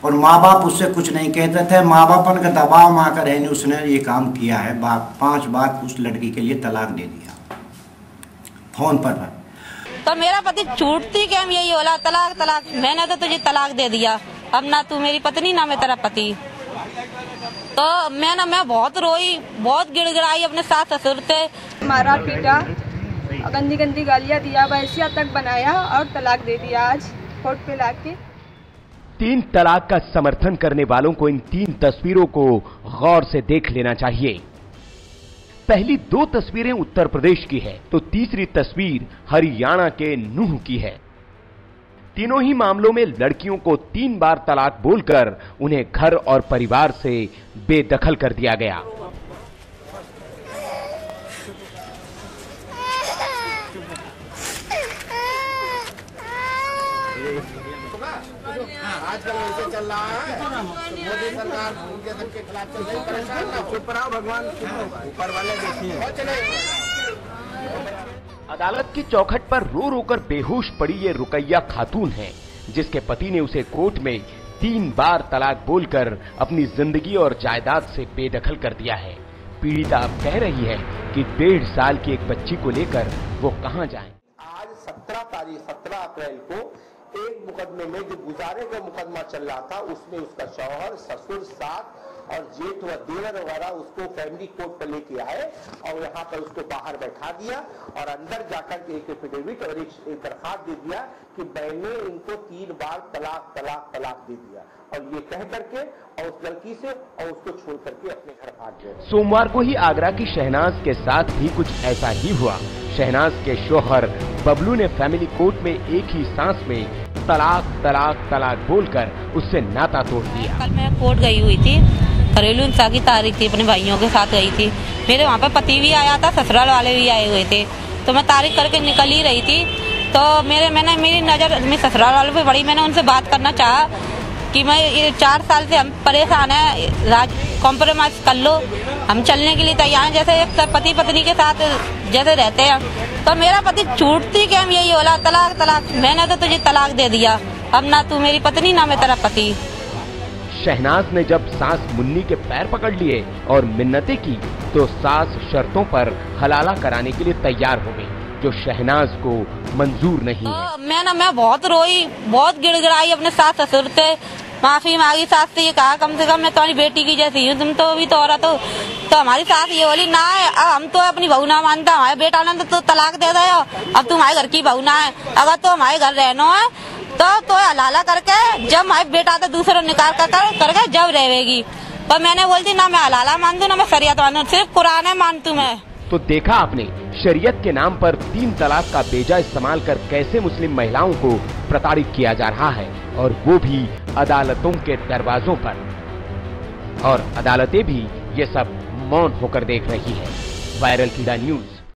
और माँ बाप उससे कुछ नहीं कहते थे। माँ बापन का दबाव में आकर उसने ये काम किया है। 5 बार उस लड़की के लिए तलाक दे दिया फोन पर। तो मेरा पति छूटती क्या यही बोला तलाक तलाक, मैंने तो तुझे तलाक दे दिया, अब ना तू मेरी पत्नी ना मैं तेरा पति। तो मैं बहुत रोई, बहुत गिड़गिड़ाई अपने सास ससुर से। मारा पीटा, गंदी गंदी गालियाँ दिया, वैसिया तक बनाया और तलाक दे दिया आज कोर्ट पे लाके। 3 तलाक का समर्थन करने वालों को इन 3 तस्वीरों को गौर से देख लेना चाहिए। पहली 2 तस्वीरें उत्तर प्रदेश की है तो तीसरी तस्वीर हरियाणा के नूह की है। तीनों ही मामलों में लड़कियों को 3 बार तलाक बोलकर उन्हें घर और परिवार से बेदखल कर दिया गया। आजकल ऐसे चल रहा है, मोदी सरकार उनके सबके खिलाफ चल रही है, परेशान ना चुप रहो, भगवान ऊपर वाले देखिए। अदालत की चौखट पर रो रो कर बेहोश पड़ी ये रुकैया खातून है, जिसके पति ने उसे कोर्ट में 3 बार तलाक बोलकर अपनी जिंदगी और जायदाद से बेदखल कर दिया है। पीड़िता अब कह रही है कि 1.5 साल की एक बच्ची को लेकर वो कहां जाएं। आज 17 अप्रैल को एक मुकदमे में जो गुजारे का मुकदमा चल रहा था, उसमें उसका शौहर, ससुर, सास और जेठ व देवर वगैरह उसको फैमिली कोर्ट पर लेके आए और यहाँ पर उसको बाहर बैठा दिया और अंदर जाकर के एक एफिडेविट और एक दरखास्त दे दिया कि मैंने इनको 3 बार तलाक दे दिया, और ये कह करके और उस लड़की से और उसको छोड़ करके अपने घर भाग गए। सोमवार को ही आगरा की शहनाज के साथ भी कुछ ऐसा ही हुआ। शहनाज के शौहर बबलू ने फैमिली कोर्ट में एक ही सांस में तलाक बोलकर उससे नाता तोड़ दिया। कल मैं कोर्ट गई हुई थी, घरेलू हिंसा की तारीख थी, अपने भाइयों के साथ गई थी। मेरे वहाँ पे पति भी आया था, ससुराल वाले भी आए हुए थे, तो मैं तारीख करके निकल ही रही थी। तो मेरी नजर मेरे ससुराल वालों पे पड़ी। मैंने उनसे बात करना चाहा कि मैं ये 4 साल से हम परेशान हैं, कॉम्प्रोमाइज कर लो, हम चलने के लिए तैयार हैं, जैसे एक पति पत्नी के साथ जैसे रहते हैं। तो मेरा पति छूटती क्या यही बोला तलाक तलाक, मैंने तो तुझे तलाक दे दिया, अब ना तू मेरी पत्नी ना मैं तेरा पति। शहनाज ने जब सास मुन्नी के पैर पकड़ लिए और मिन्नतें की तो सास शर्तों पर हलाला कराने के लिए तैयार हो गई, जो शहनाज को मंजूर नहीं है। मैं बहुत रोई, बहुत गिड़गिड़ाई अपने सास ससुर से, माफी मांगी। सास से ये कहा कम से कम मैं तुम्हारी बेटी की जैसी हूँ, तुम तो भी तो औरत हो। तो हमारी सास ये बोली ना है, अब हम तो अपनी बहू ना मानता, हमारे बेटा ने तो तलाक दे दो, अब तुम हमारे घर की बहू ना है, अगर तो हमारे घर रहना है तो हलाला करके जब हमारे बेटा तो दूसरा निकाल करके जब रहेगी। पर मैंने बोलती ना मैं हलाला मान दूं ना मैं शरीयत मानूं, सिर्फ कुरान मानती मैं। तो देखा आपने शरीयत के नाम पर 3 तलाक का बेजा इस्तेमाल कर कैसे मुस्लिम महिलाओं को प्रताड़ित किया जा रहा है, और वो भी अदालतों के दरवाजों पर। और अदालतें भी ये सब मौन होकर देख रही है। वायरल कीड़ा न्यूज।